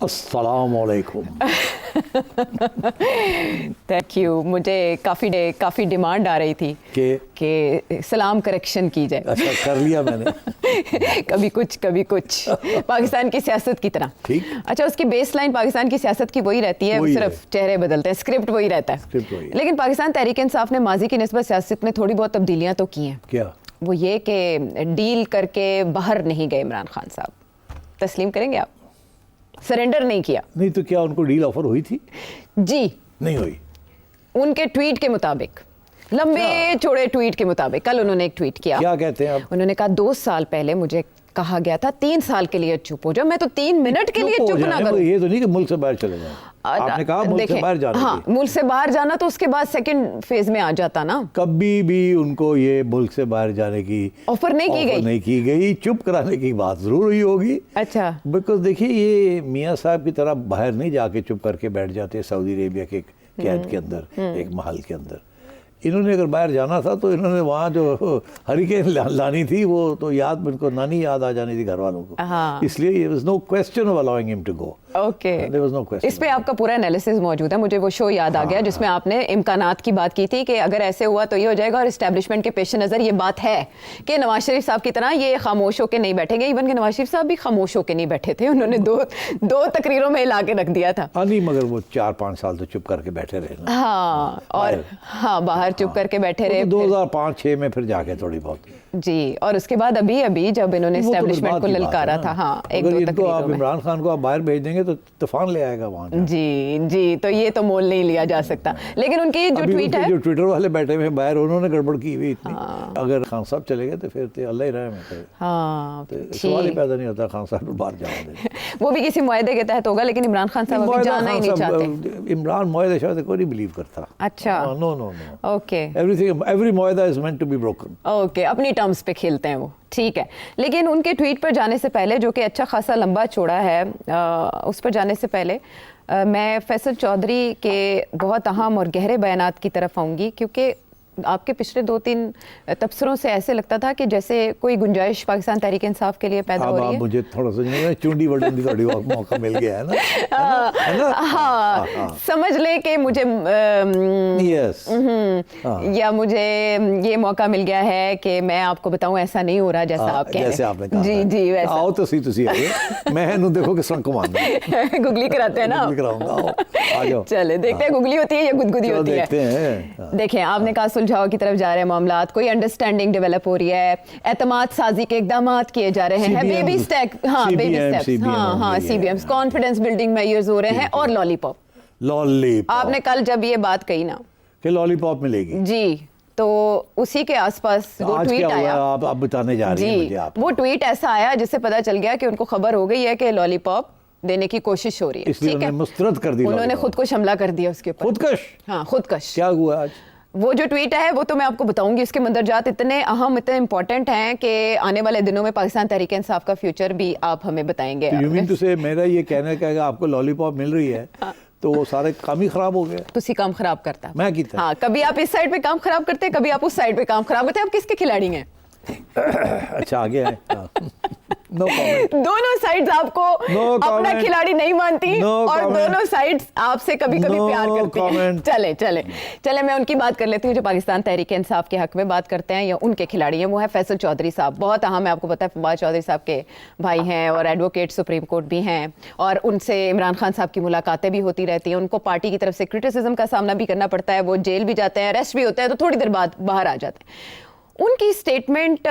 अस्सलामुअलैकुम। Thank you. मुझे काफ़ी डिमांड आ रही थी कि सलाम करेक्शन की जाए। अच्छा, कर लिया मैंने। कभी कुछ पाकिस्तान की सियासत की तरह। ठीक। अच्छा, उसकी बेस लाइन पाकिस्तान की सियासत की वही रहती है, सिर्फ चेहरे बदलते हैं, स्क्रिप्ट वही रहता है। लेकिन पाकिस्तान तहरीक इंसाफ ने माजी की निस्बत सियासत में थोड़ी बहुत तब्दीलियाँ तो की हैं। क्या? वो ये कि डील करके बाहर नहीं गए इमरान खान साहब। तस्लीम करेंगे आप? सरेंडर नहीं किया। नहीं तो क्या उनको डील ऑफर हुई थी? जी नहीं हुई। उनके ट्वीट के मुताबिक, लंबे चौड़े ट्वीट के मुताबिक, कल उन्होंने एक ट्वीट किया। क्या कहते हैं आप? उन्होंने कहा 2 साल पहले मुझे कहा गया था 3 साल के लिए चुप हो जाओ, मैं तो 3 मिनट के लिए चुप ना करूं। ये तो नहीं कि मुल्क से बाहर चले जाए। आपने कहा मुल्क से बाहर जाना। हाँ, मुल्क से बाहर जाना तो उसके बाद सेकंड फेज में आ जाता ना। कभी भी उनको ये मुल्क से बाहर जाने की ऑफर नहीं की गई। चुप कराने की बात जरूर हुई होगी। अच्छा। बिकॉज देखिए, ये मियाँ साहब की तरह बाहर नहीं जाके चुप करके बैठ जाते सऊदी अरेबिया के कैद के अंदर, एक महल के अंदर। इन्होंने अगर बाहर जाना था तो इन्होंने वहाँ जो हरिकेन लानी थी, वो तो याद, उनको नानी याद आ जानी थी घर वालों को। हाँ। इसलिए there was no question of allowing him to go. Okay. There was no question. इस पे आपका पूरा एनालिसिस मौजूद है। मुझे वो शो याद आ गया जिसमें आपने इम्कानात की बात की थी कि अगर ऐसे हुआ तो ये हो जाएगा, और इस्टेब्लिशमेंट के पेश नज़र ये बात है कि नवाज शरीफ साहब की तरह ये खामोश होकर नहीं बैठेंगे। इवन के नवाज शरीफ साहब भी खामोश होकर नहीं बैठे थे, उन्होंने दो तकरीरों में हिला के रख दिया था। नहीं, मगर वो 4-5 साल तो चुप करके बैठे रहे ना। हाँ, और हाँ, बाहर चुप करके बैठे रहे। 2005-06 में फिर जाके थोड़ी बहुत। जी, और उसके बाद अभी जब इन्होंने इस्टेब्लिशमेंट को ललकारा था, हाँ, एक दो तकरीरों आप इमरान खान को आप बाहर भेज देंगे तो तूफान ले आएगा वहाँ। जी, तो ये तो मोल नहीं लिया जा सकता। लेकिन उनकी जो ट्वीट है, जो ट्विटर वाले बैठे हुए बाहर, उन्होंने गड़बड़ की हुई इतनी। अगर खान साहब चले गए तो फिर तो अल्लाह ही रहम है। हाँ, सवाल ही पैदा नहीं होता खान साहब बाहर जाने। वो भी किसी मुआहदे के तहत होगा, लेकिन इमरान खान साहब अभी जाना ही नहीं चाहते। इमरान मुआहदे शायद कोई नहीं बिलीव करता। अच्छा। नो। ओके। एवरी मुआहदा is meant to be broken. Okay, अपनी टर्म्स पे खेलते हैं वो, ठीक है। लेकिन उनके ट्वीट पर जाने से पहले, जो कि अच्छा खासा लंबा चौड़ा है, उस पर जाने से पहले मैं फैसल चौधरी के बहुत अहम और गहरे बयानात की तरफ आऊँगी, क्योंकि आपके पिछले 2-3 तबसरों से ऐसे लगता था कि जैसे कोई गुंजाइश पाकिस्तान तहरीक इंसाफ के लिए पैदा हो रही है। मुझे थोड़ा सा चुंडी बटन की थोड़ी मौका मिल गया है ना। हाँ, समझ ले कि मुझे या मुझे ये मौका मिल गया है कि मैं आपको बताऊं ऐसा नहीं हो रहा जैसा आप कह रहे हैं। जी, वैसा। आओ तो सी मैं नु देखो किस रंग को मानना। गुगली कराते हैं ना। गुगली कराऊंगा। आ जाओ। चले देखते हैं गुगली होती है या गुदगुदी होती है। देखते हैं। देखें, आपने कहा सुलझाव की तरफ जा रहे हैं मामलात, कोई अंडरस्टैंडिंग डेवलप हो रही है, एतमाद साजी के इकदाम किए जा रहे हैं, बेबी स्टेप, हाँ, बेबी स्टेप्स, हाँ, CBMs, कॉन्फिडेंस बिल्डिंग मेजर्स हो रहे हैं, और लॉलीपॉप। आपने कल जब ये बात कही ना कि लॉलीपॉप मिलेगी, जी, तो उसी के आसपास वो ट्वीट आया। आप बताने जा रही हैं मुझे। आप वो ट्वीट ऐसा आया जिससे पता चल गया कि उनको खबर हो गई है कि लॉलीपॉप देने की कोशिश हो रही है। इसलिए उन्होंने मुस्तरद कर दी। उन्होंने खुद को हमला कर दिया उसके ऊपर। खुदकश? हाँ, खुदकश। क्या हुआ आज? वो जो ट्वीट है वो तो मैं आपको बताऊंगी, उसके मंदरजात इतने अहम, इतने इंपॉर्टेंट हैं कि आने वाले दिनों में पाकिस्तान तहरीक इंसाफ का फ्यूचर भी आप हमें बताएंगे। यू मीन टू से मेरा ये कहना है कि अगर आपको लॉलीपॉप मिल रही है तो वो सारे काम ही खराब हो गए। तुसी काम खराब करता मैं कीता। हाँ, कभी आप इस साइड पे काम खराब करते, कभी आप उस साइड पे काम खराब करते। आप किसके खिलाड़ी हैं? अच्छा, आगे है। No comment. दोनों साइड्स आपको अपना खिलाड़ी नहीं मानती, और दोनों साइड्स आपसे कभी कभी प्यार करती हैं। चले मैं उनकी बात कर लेती हूँ जो पाकिस्तान तहरीक इंसाफ के हक में बात करते हैं या उनके खिलाड़ी हैं। वो है फैसल चौधरी साहब। बहुत अहम है, आपको पता है फवाद चौधरी साहब के भाई हैं और एडवोकेट सुप्रीम कोर्ट भी हैं, और उनसे इमरान खान साहब की मुलाकातें भी होती रहती हैं। उनको पार्टी की तरफ से क्रिटिसिज्म का सामना भी करना पड़ता है, वो जेल भी जाते हैं, अरेस्ट भी होते हैं, तो थोड़ी देर बाद बाहर आ जाते हैं। उनकी स्टेटमेंट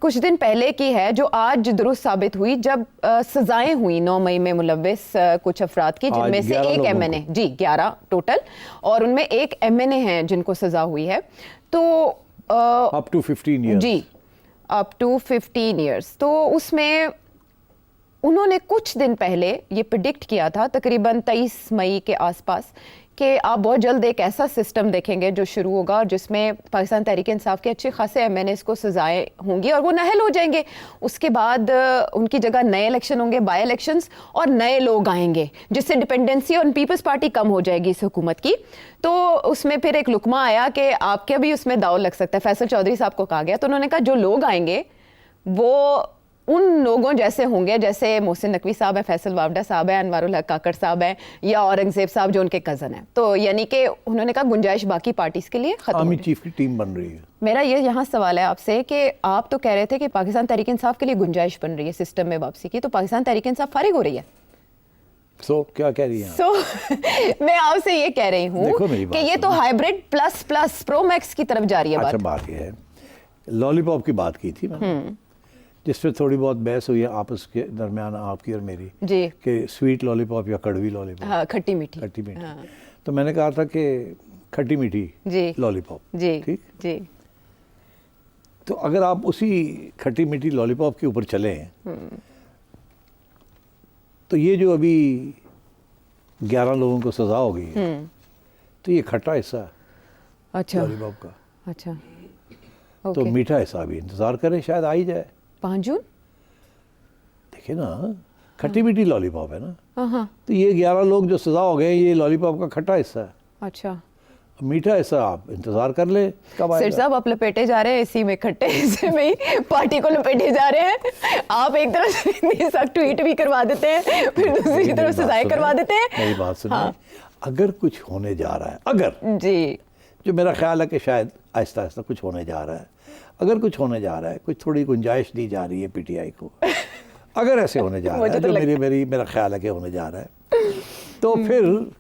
कुछ दिन पहले की है जो आज दुरुस्त साबित हुई, जब सजाएं हुई 9 मई में मुलव्विस कुछ अफराद की, जिनमें से एक MNA, जी 11 टोटल, और उनमें एक MNA हैं जिनको सजा हुई है। तो अप टू 15 ईयर्स। जी, अप टू 15 ईयर्स। तो उसमें उन्होंने कुछ दिन पहले ये प्रिडिक्ट किया था, तकरीबन 23 मई के आसपास, कि आप बहुत जल्द एक ऐसा सिस्टम देखेंगे जो शुरू होगा और जिसमें पाकिस्तान तहरीक इंसाफ के अच्छे खासे MNAs को सजाएं होंगी और वो नाअहल हो जाएंगे। उसके बाद उनकी जगह नए इलेक्शन होंगे, बाय इलेक्शंस, और नए लोग आएंगे, जिससे डिपेंडेंसी ऑन पीपल्स पार्टी कम हो जाएगी इस हुकूमत की। तो उसमें फिर एक लुकमा आया कि आपके भी उसमें दाव लग सकता है। फैसल चौधरी साहब को कहा गया, तो उन्होंने कहा जो लोग आएंगे वो उन लोगों जैसे होंगे जैसे मोहसिन नकवी साहब हैं, फैसल वावडा साहब हैं, अनवारुल हक काकड़ साहब हैं या औरंगजेब साहब जो उनके कज़न हैं, तो यानी कि उन्होंने कहा गुंजाइश बाकी पार्टीज के लिए खत्म। आर्मी चीफ की टीम बन रही है। मेरा ये यहाँ सवाल है आपसे कि आप तो कह रहे थे कि पाकिस्तान तहरीक इंसाफ के लिए गुंजाइश बन रही है सिस्टम में वापसी की, तो पाकिस्तान तहरीक इंसाफ फारिग हो रही है? क्या कह रही हैं? मैं आपसे ये कह रही हूँ कि ये तो hybrid plus plus pro max की तरफ जा रही है। अच्छा, बात ये है, लॉलीपॉप की बात की थी मैंने, जिसमें थोड़ी बहुत बहस हुई है आपस के दरमियान आपकी और मेरी जी कि स्वीट लॉलीपॉप या कड़वी लॉलीपॉप। हाँ, खट्टी मीठी। खट्टी मीठी। हाँ। तो मैंने कहा था कि खट्टी मीठी जी लॉलीपॉप। जी ठीक जी। तो अगर आप उसी खट्टी मीठी लॉलीपॉप के ऊपर चले तो ये जो अभी 11 लोगों को सजा हो गई है, तो ये खट्टा हिस्सा है अच्छा लॉलीपॉप का। अच्छा, तो मीठा हिस्सा भी इंतजार करें, शायद आ ही जाए 5 जून। देखिए ना, खट्टी मीठी लॉलीपॉप है ना, हाँ। तो ये 11 लोग जो सजा हो गए, ये लॉलीपॉप का खट्टा हिस्सा है। अच्छा, मीठा हिस्सा आप इंतजार कर ले कब आएगा। सिर साहब आप लपेटे जा रहे हैं इसी में, खट्टे हिस्से में ही पार्टी को लपेटे जा रहे हैं। आप एक तरफ से इतनी सख्त ट्वीट भी करवा देते हैं, फिर दूसरी तरफ सजाएं करवा देते हैं। मेरी बात सुनिए। हाँ। अगर कुछ होने जा रहा है, अगर जी, जो मेरा ख्याल है कि शायद आहिस्ता आहिस्ता कुछ होने जा रहा है, अगर कुछ होने जा रहा है, कुछ थोड़ी गुंजाइश दी जा रही है पीटीआई को, अगर ऐसे होने जा रहा है, जो मेरा ख्याल है कि होने जा रहा है, तो फिर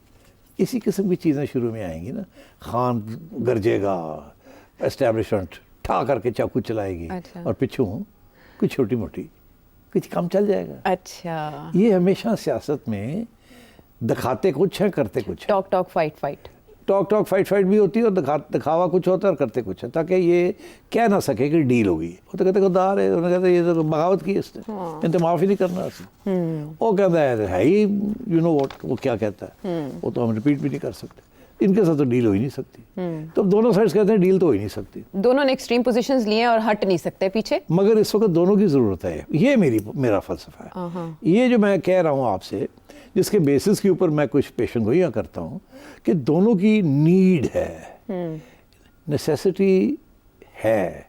इसी किस्म की चीज़ें शुरू में आएंगी ना। खान गरजेगा, एस्टेब्लिशमेंट ठा करके चाकू चलाएगी। अच्छा। और पिछू कुछ छोटी मोटी कुछ कम चल जाएगा। अच्छा, ये हमेशा सियासत में दिखाते कुछ है, करते कुछ है। Talk talk fight fight, talk fight भी होती है, और दिखावा कुछ होता है और करते कुछ है, ताकि ये कह ना सके कि डील होगी। वो तो कहते गद्दार है, उन्होंने कहते ये तो बगावत की इसने, इनसे माफ़ी नहीं करना असं। वो कहता है ही यू नो व्हाट, वो क्या कहता है वो तो हम रिपीट भी नहीं कर सकते। इनके साथ तो डील हो ही नहीं सकती। तो दोनों साइड्स कहते हैं डील तो हो ही नहीं सकती। दोनों ने एक्सट्रीम पोजीशंस लिए और हट नहीं सकते पीछे। मगर इस वक्त दोनों की ज़रूरत है, ये मेरा फ़लसफ़ा है। ये जो मैं कह रहा हूँ आपसे, जिसके बेसिस के ऊपर मैं कुछ पेशन गोइयाँ करता हूँ कि दोनों की नीड है, नेसेसिटी है।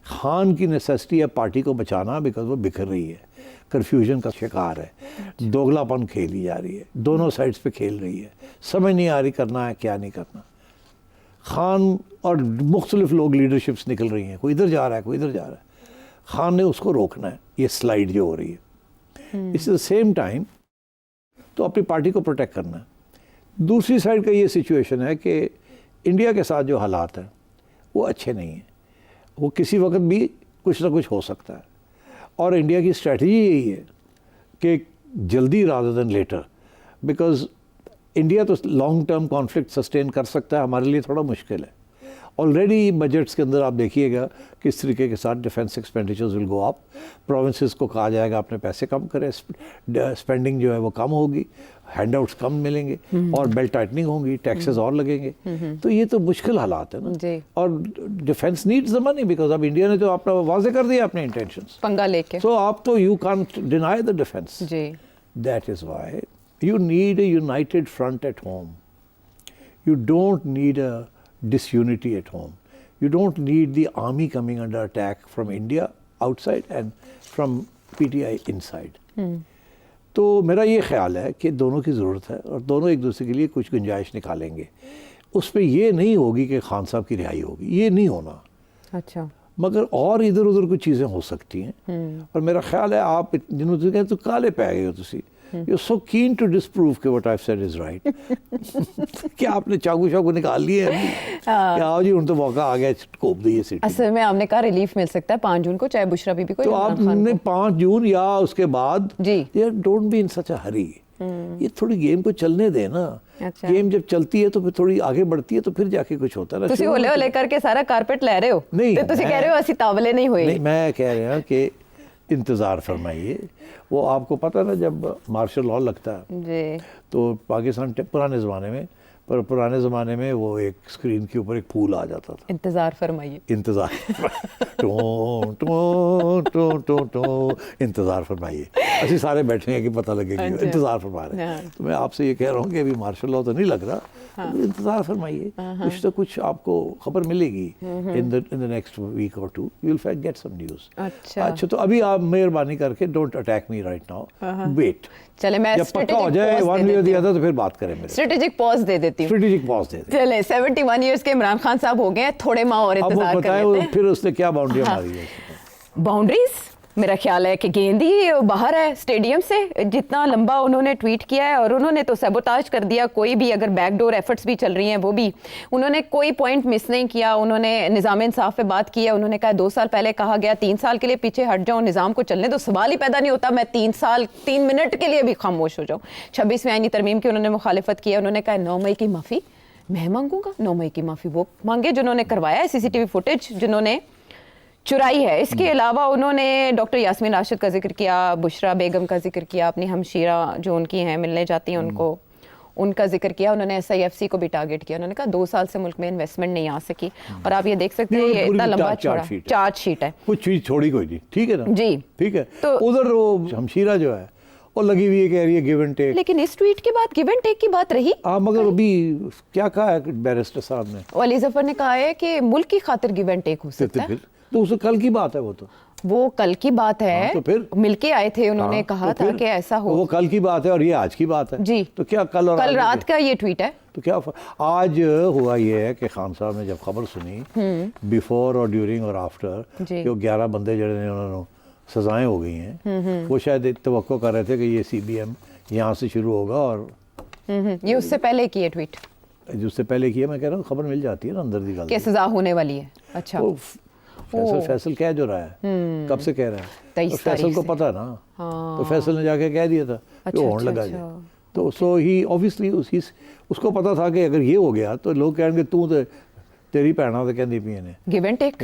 खान की नेसेसिटी है पार्टी को बचाना, बिकॉज वो बिखर रही है, कन्फ्यूजन का शिकार है, दोगलापन खेली जा रही है, दोनों साइड्स पे खेल रही है, समझ नहीं आ रही करना है क्या नहीं करना। खान और मुख्तलिफ लोग लीडरशिप्स निकल रही हैं, कोई इधर जा रहा है, कोई इधर जा रहा है। खान ने उसको रोकना है, ये स्लाइड जो हो रही है। इस द सेम टाइम तो अपनी पार्टी को प्रोटेक्ट करना है। दूसरी साइड का ये सिचुएशन है कि इंडिया के साथ जो हालात हैं वो अच्छे नहीं हैं, वो किसी वक्त भी कुछ ना कुछ हो सकता है। और इंडिया की स्ट्रेटजी यही है कि जल्दी rather than later, because India तो लॉन्ग टर्म कॉन्फ्लिक्ट सस्टेन कर सकता है, हमारे लिए थोड़ा मुश्किल है। ऑलरेडी बजट्स के अंदर आप देखिएगा किस तरीके के साथ defence expenditures will go up. Provinces को कहा जाएगा अपने पैसे कम करें, स्पेंडिंग जो है वो कम होगी, हैंडआउट्स कम मिलेंगे और बेल्ट टाइटनिंग होगी, टैक्सेस और लगेंगे। तो ये तो मुश्किल हालात है ना। और defence needs the money, because अब इंडिया ने तो अपना वाजे कर दिया अपने इंटेंशंस, पंगा लेके। सो आप तो you can't deny the defence. That is why you need a united front at home. You don't need a disunity at home. You don't need the army coming under attack from India outside and from PTI inside. तो मेरा ये ख्याल है कि दोनों की ज़रूरत है और दोनों एक दूसरे के लिए कुछ गुंजाइश निकालेंगे। उस पर ये नहीं होगी कि खान साहब की रिहाई होगी, ये नहीं होना। अच्छा, मगर और इधर उधर कुछ चीज़ें हो सकती हैं। और मेरा ख्याल है आप जिन्होंने तो कहते तो काले पै गए हो तुसी, You're so keen to disprove कि what I've said is right. क्या आपने चाकू निकाल लिए अभी? क्या आओ जी, उन तो मौका आ गया, कोप दी सीट। असल में आपने कहा रिलीफ मिल सकता है 5 जून को, चाहे बुशरा बीबी को। तो आपने 5 जून या उसके बाद जी, यार डोंट बी इन सच अ हरी। ये थोड़ी गेम को चलने दे ना। अच्छा। गेम जब चलती है तो फिर थोड़ी आगे बढ़ती है तो फिर जाके कुछ होता है ना। तुसी होले होले करके सारा कारपेट ले रहे हो। नहीं, तो तुसी कह रहे हो ऐसी तावले नहीं हुई। नहीं, मैं कह रहा हूं कि इंतज़ार फरमाइए। वो आपको पता ना, जब मार्शल लॉ लगता है जी, तो पाकिस्तान पुराने ज़माने में पर पुराने ज़माने में वो एक स्क्रीन के ऊपर एक फूल आ जाता था। इंतजार फरमाइए। इंतजार टो टो टो टो टो इंतजार फरमाइए। असि सारे बैठे हैं कि पता लगे कि अच्छा। इंतजार फरमा रहे हैं। तो मैं आपसे ये कह रहा हूँ कि अभी मार्शल लॉ तो नहीं लग रहा, इंतजार फरमाइए, कुछ तो कुछ आपको खबर मिलेगी इन द नेक्स्ट वीक और to, you will get some news. अच्छा, तो अभी आप मेहरबानी करके don't attack me right now, wait. चले मैं जब पक्का हो जाए वन वे दिया था तो फिर बात करें। स्ट्रेटेजिक पॉज दे देती हूँ। स्ट्रेटेजिक पॉज दे दें। चले 71 इयर्स के इमरान खान साहब हो गए, थोड़े माह और इंतजार कर लेते हैं। फिर उसने क्या बाउंड्री मारी है? बाउंड्रीज मेरा ख्याल है कि गेंद ही बाहर है स्टेडियम से, जितना लंबा उन्होंने ट्वीट किया है, और उन्होंने तो सबोताज कर दिया। कोई भी अगर बैकडोर एफर्ट्स भी चल रही हैं वो भी उन्होंने कोई पॉइंट मिस नहीं किया। उन्होंने निज़ाम इंसाफ पे बात की है, उन्होंने कहा 2 साल पहले कहा गया 3 साल के लिए पीछे हट जाओ, निज़ाम को चलने तो सवाल ही पैदा नहीं होता मैं 3 मिनट के लिए भी खामोश हो जाऊँ। 26वें आईनी तरमीम की उन्होंने मुखालिफत की है। उन्होंने कहा 9 मई की माफ़ी मैं मांगूंगा। 9 मई की माफ़ी वो मांगे जिन्होंने करवाया है, CCTV फुटेज जिन्होंने चुराई है। इसके अलावा उन्होंने डॉक्टर यास्मीन राशिद का जिक्र किया, बुशरा बेगम का जिक्र किया, अपनी हमशीरा जो उनकी हैं मिलने जाती हैं उनको, उनका जिक्र किया। उन्होंने SIFC को भी टारगेट किया। उन्होंने कहा 2 साल से मुल्क में इन्वेस्टमेंट नहीं आ सकी, और आप ये देख सकते हैं ये इतना लंबा चौड़ा चार्जशीट है, कुछ चीज छोड़ी कोई नहीं, ठीक है ना जी, ठीक है। तो उधर वो हमशीरा जो है वो लगी हुई है, कह रही है गिव एंड टेक, लेकिन इस ट्वीट के बाद गिव एंड टेक की बात रही। मगर अभी क्या कहा है बैरिस्टर साहब ने? अली जफर ने कहा है कि मुल्क की खातिर गिव एंड टेक हो सकता है। तो उससे कल की बात है, वो कल की बात है। तो फिर मिलके आए थे, उन्होंने कहा था कि ऐसा हो। वो कल की बात है और ये आज की बात है जी। तो क्या कल रात का ये ट्वीट है, तो क्या आज हुआ ये है कि खान साहब ने जब खबर सुनी बिफोर और ड्यूरिंग और आफ्टर कि 11 बंदे जड़े ने उन्होंने सजाएं हो गई हैं, वो शायद तवक्को कर रहे थे कि ये CBM यहाँ से शुरू होगा। और ये उससे पहले की है ट्वीट, जिससे पहले किया, मैं कह रहा हूँ खबर मिल जाती है ना अंदर दी गल कि सजा होने वाली है। अच्छा, फैसल कह जो रहा है, कब से कह रहा है, तो फैसल को पता है ना। तो फैसल ने जाके कह दिया था कि होने लगा जी। तो सो ही ऑब्वियसली उसको पता था कि अगर ये हो गया तो लोग कहेंगे तू तो तेरी भैना तो कहती पी ने गिव एंड टेक।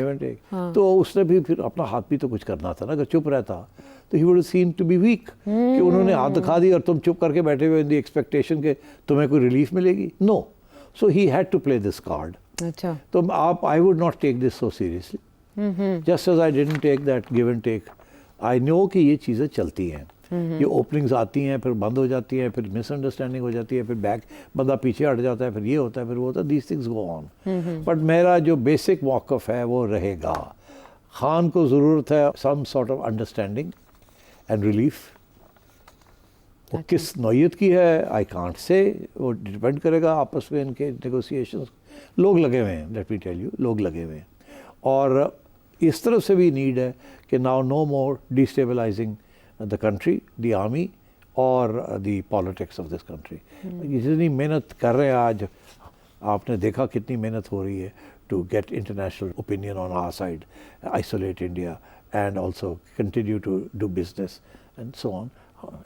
तो उसने भी फिर अपना हाथ भी तो कुछ करना था ना। अगर चुप रहता तो he would seem to be weak, कि उन्होंने हाथ दिखा दी और तुम चुप करके बैठे हुए इन द एक्सपेक्टेशन के तुम्हें कोई रिलीफ मिलेगी। No, so he had to play this card. अच्छा, तो आप I would not take this so seriously, just as I didn't take that give and take. I know कि ये चीज़ें चलती हैं, ये ओपनिंग्स आती हैं, फिर बंद हो जाती हैं, फिर मिसअंडरस्टैंडिंग हो जाती है, फिर बैक बंदा पीछे हट जाता है, फिर ये होता है, फिर वो होता है, these things go on. But मेरा जो बेसिक मौक़िफ़ है वो रहेगा, खान को ज़रूरत है some sort of understanding and relief. वो किस नौयत की है आई कांट से, वो डिपेंड करेगा आपस में इनके नेगोशिएशंस। लोग लगे हुए हैं, लेट मी टेल यू, लोग लगे हुए हैं। और इस तरफ से भी नीड है कि now no more destabilising the country, the army और the politics of this country. जितनी मेहनत कर रहे हैं आज, आपने देखा कितनी मेहनत हो रही है to get international opinion on our side, isolate India and also continue to do business and so on.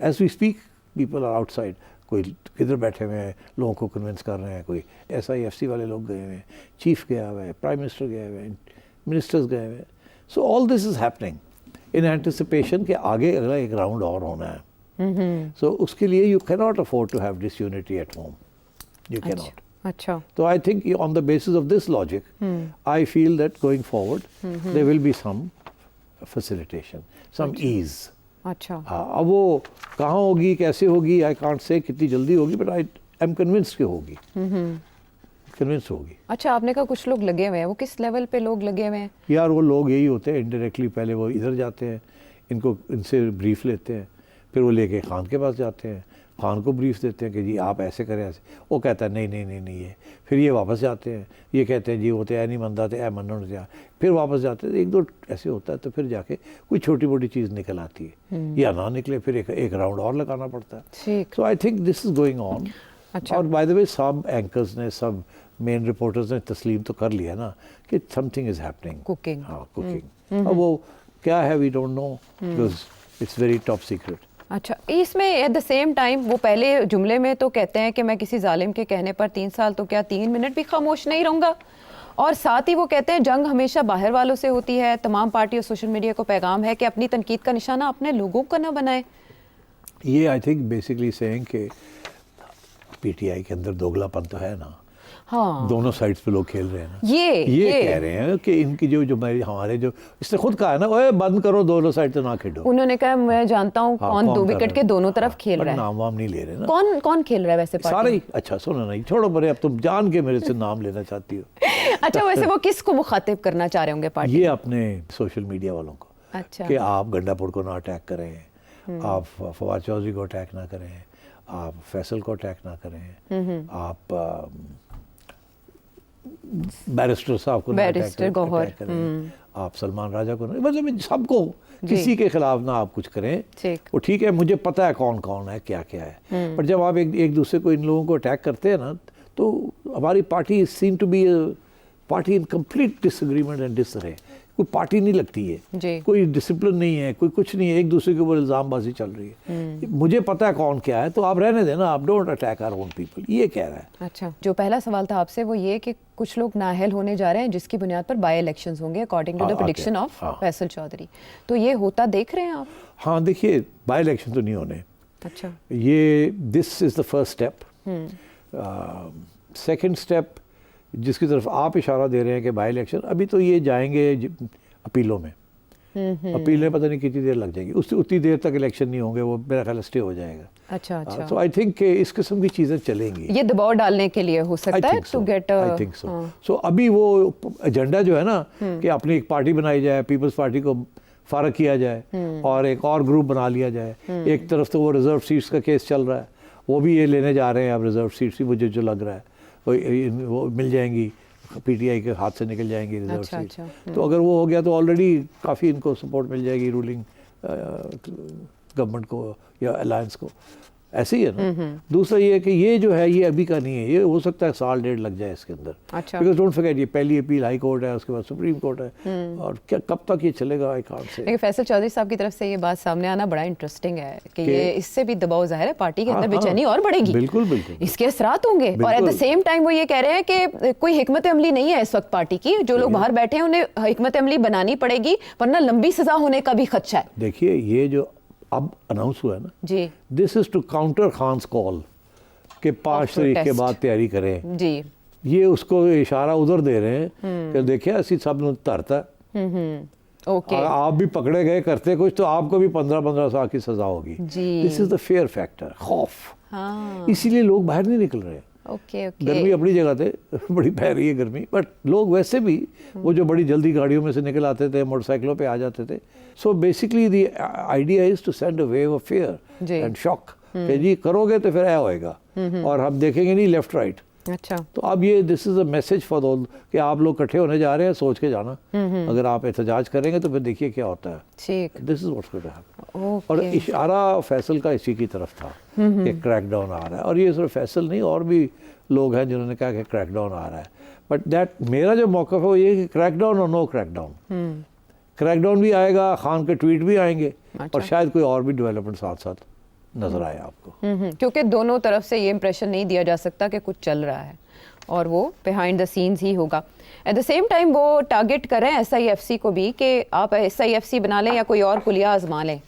As we speak people are outside, कोई किधर बैठे हुए हैं, लोगों को कन्विंस कर रहे हैं, कोई SIFC वाले लोग गए हुए हैं, चीफ गया हुआ है, प्राइम मिनिस्टर गए हुए हैं, मिनिस्टर्स गए हुए हैं। So all this is happening in anticipation कि आगे अगला एक राउंड और होना है। सो उसके लिए you can not afford to have disunity at home, you can not. अच्छा, तो I think on the basis of this logic I feel that going forward there will be some facilitation, some ease. अच्छा, हाँ, अब वो कहाँ होगी, कैसे होगी, आई कांट से कितनी जल्दी होगी, बट आई एम कन्विंस्ड कि होगी, कन्विंस होगी। अच्छा, आपने कहा कुछ लोग लगे हुए हैं, वो किस लेवल पे लोग लगे हुए हैं? यार वो लोग यही होते हैं इनडायरेक्टली, पहले वो इधर जाते हैं, इनको इनसे ब्रीफ लेते हैं, फिर वो लेके खान के पास जाते हैं, खान को ब्रीफ देते हैं कि जी आप ऐसे करें ऐसे, वो कहता है नहीं नहीं नहीं नहीं ये, फिर ये वापस जाते हैं, ये कहते हैं जी वो तो ऐ नहीं मनता तो ऐ मनना नहीं, फिर वापस जाते हैं, 1-2 ऐसे होता है, तो फिर जाके कोई छोटी मोटी चीज़ निकल आती है, या ना निकले फिर एक राउंड और लगाना पड़ता है। So I think this is going on. अच्छा, और बाय द वे सब एंकर्स ने, सब मेन रिपोर्टर्स ने तस्लीम तो कर लिया ना कि समथिंग इज़ हैपनिंग, कुकिंग। हाँ कुकिंग। अब वो क्या है we don't know, because it's very top secret. अच्छा, इसमें एट द सेम टाइम वो पहले जुमले में तो कहते हैं कि मैं किसी जालिम के कहने पर 3 साल तो क्या 3 मिनट भी खामोश नहीं रहूँगा, और साथ ही वो कहते हैं जंग हमेशा बाहर वालों से होती है। तमाम पार्टी और सोशल मीडिया को पैगाम है कि अपनी तनकीद का निशाना अपने लोगों का ना बनाए। ये आई थिंक बेसिकली सेइंग कि पीटीआई के अंदर दोगलापन तो है ना, हाँ दोनों साइड्स पे लोग खेल रहे हैं ना। ये कह रहे हैं कि इनकी जो हमारे जो इसने खुद कहा है ना, ओए बंद करो, दोनों साइड से ना खेलो। उन्होंने कहा मैं जानता हूँ हाँ, कौन 2 विकेट के दोनों तरफ खेल पर रहा है। नाम वाम नहीं ले रहे ना। कौन खेल रहा है वैसे पार्टी? सारे ही। अच्छा सुनो नहीं, छोड़ो बड़े, अब तुम जान के मेरे से नाम लेना चाहती हो। अच्छा वैसे वो किसको मुखातिब करना चाह रहे होंगे पार्टी? ये अपने सोशल मीडिया वालों को। अच्छा कि आप गंडापुर को ना अटैक करें, आप फवाद चौधरी को अटैक ना करें, आप फैसल को अटैक ना करें, आप बैरिस्टर साहब को अटैक करें, आप सलमान राजा को, मतलब सबको, किसी के खिलाफ ना आप कुछ करें। वो ठीक है, मुझे पता है कौन कौन है, क्या क्या है, पर जब आप एक दूसरे को, इन लोगों को अटैक करते हैं ना, तो हमारी party seem to be party in complete disagreement and disarray. कोई पार्टी नहीं लगती है, कोई डिसिप्लिन नहीं है, कोई कुछ नहीं है, एक दूसरे के ऊपर इल्जामबाजी चल रही है। मुझे पता है कौन क्या है, तो आप रहने देना, आप don't attack our own people, ये कह रहा है। अच्छा, जो पहला सवाल था आपसे वो ये कि कुछ लोग नाअहल होने जा रहे हैं जिसकी बुनियाद पर बाय इलेक्शंस होंगे according to the prediction of Faisal Chaudhry, तो ये होता देख रहे हैं आप? हाँ देखिए, बाय इलेक्शन तो नहीं होने। अच्छा, ये this is the first step. Second step जिसकी तरफ आप इशारा दे रहे हैं कि बाय इलेक्शन, अभी तो ये जाएंगे अपीलों में। अपीलें पता नहीं कितनी देर लग जाएगी, उससे उतनी देर तक इलेक्शन नहीं होंगे, वो मेरा ख्याल स्टे हो जाएगा। अच्छा। तो आई थिंक इस किस्म की चीज़ें चलेंगी, ये दबाव डालने के लिए हो सकता है to get. I think so. So अभी वो एजेंडा जो है ना कि अपनी एक पार्टी बनाई जाए, पीपल्स पार्टी को फारग किया जाए और एक और ग्रुप बना लिया जाए। एक तरफ तो वो रिजर्व सीट्स का केस चल रहा है, वो भी ये लेने जा रहे हैं अब रिजर्व सीट्स ही, मुझे जो लग रहा है वो मिल जाएंगी, पीटीआई के हाथ से निकल जाएंगी रिजर्व सीट। तो अगर वो हो गया तो ऑलरेडी काफ़ी इनको सपोर्ट मिल जाएगी रूलिंग गवर्नमेंट को या अलायंस को। ऐसे ही है ना। दूसरा ये है कि ये जो है ये अभी का नहीं है, ये हो सकता है साल डेढ़ लग जाए इसके अंदर। अच्छा। बिकॉज डोंट फॉरगेट, ये पहली अपील हाई कोर्ट है, उसके बाद सुप्रीम कोर्ट है, और क्या कब तक ये चलेगा I can't say. Faisal Chaudhary साहब की तरफ से ये बात सामने आना बड़ा इंटरेस्टिंग है कि ये इससे भी दबाव जाहिर है पार्टी के अंदर बेचैनी और बढ़ेगी। बिल्कुल बिल्कुल, इसके असरात होंगे। और एट द सेम टाइम वो ये कह रहे हैं कि कोई हिकमत अमली नहीं है इस वक्त पार्टी की, जो लोग बाहर बैठे हैं उन्हें हिकमत अमली बनानी पड़ेगी वरना लंबी सजा होने का भी खदशा है। देखिए ये जो अब अनाउंस हुआ है ना जी, this is to counter Khan's call के 5 तारीख के बाद तैयारी करें जी। ये उसको इशारा उधर दे रहे हैं कि देखिए असि सब धरता ओके, आप भी पकड़े गए करते कुछ तो आपको भी 15-15 साल की सजा होगी। This is the fair factor, खौफ। इसीलिए लोग बाहर नहीं निकल रहे। ओके। गर्मी अपनी जगह थे, बड़ी पै रही है गर्मी, बट लोग वैसे भी वो जो बड़ी जल्दी गाड़ियों में से निकल आते थे, मोटरसाइकिलों पे आ जाते थे। So basically the idea is to send a wave of fear and shock कि जी करोगे तो फिर ऐ होएगा और हम देखेंगे नहीं लेफ्ट राइट। अच्छा, तो अब ये this is a message for all कि आप लोग इकट्ठे होने जा रहे हैं, सोच के जाना। अगर आप एहतजाज करेंगे तो फिर देखिए क्या होता है। ठीक, this is what's going to happen. और इशारा फैसल का इसी की तरफ था कि क्रैकडाउन आ रहा है, और ये सिर्फ फैसल नहीं, और भी लोग हैं जिन्होंने कहा कि क्रैकडाउन आ रहा है। बट दैट मेरा जो मौक़िफ़ है वो ये कि क्रैकडाउन और नो क्रैकडाउन, क्रैकडाउन भी आएगा, खान के ट्वीट भी आएंगे। अच्छा। और शायद कोई और भी डेवलपमेंट साथ साथ नजर आए आपको, क्योंकि दोनों तरफ से ये इंप्रेशन नहीं दिया जा सकता कि कुछ चल रहा है, और वो बिहाइंड द सीन्स ही होगा। एट द सेम टाइम वो टारगेट करें SIFC को भी कि आप SIFC बना लें या कोई और कुलिया आजमा लें,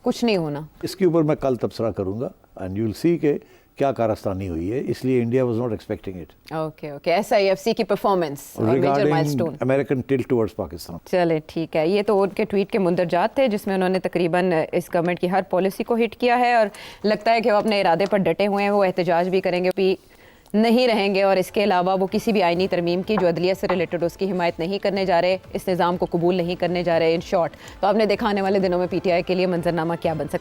कुछ नहीं होना। इसके ऊपर मैं कल तबसरा करूंगा एंड यू विल सी के क्या कारस्तानी हुई है, इसलिए India was not expecting it. Okay okay, SIFC की performance major milestone, American tilt towards Pakistan. चले ठीक है, ये तो उनके ट्वीट के मुंदरजात थे जिसमें उन्होंने तकरीबन इस गवर्नमेंट की हर पॉलिसी को हिट किया है, और लगता है कि वो अपने इरादे पर डटे हुए हैं। वो एहतजाज भी करेंगे, भी नहीं रहेंगे, और इसके अलावा वो किसी भी आईनी तरमीम की जो अदलिया से रिलेटेड उसकी हिमायत नहीं करने जा रहे, इस निज़ाम को कबूल नहीं करने जा रहे। इन शॉर्ट, तो आपने देखा आने वाले दिनों में PTI के लिए मंजरनामा क्या बन सकता है।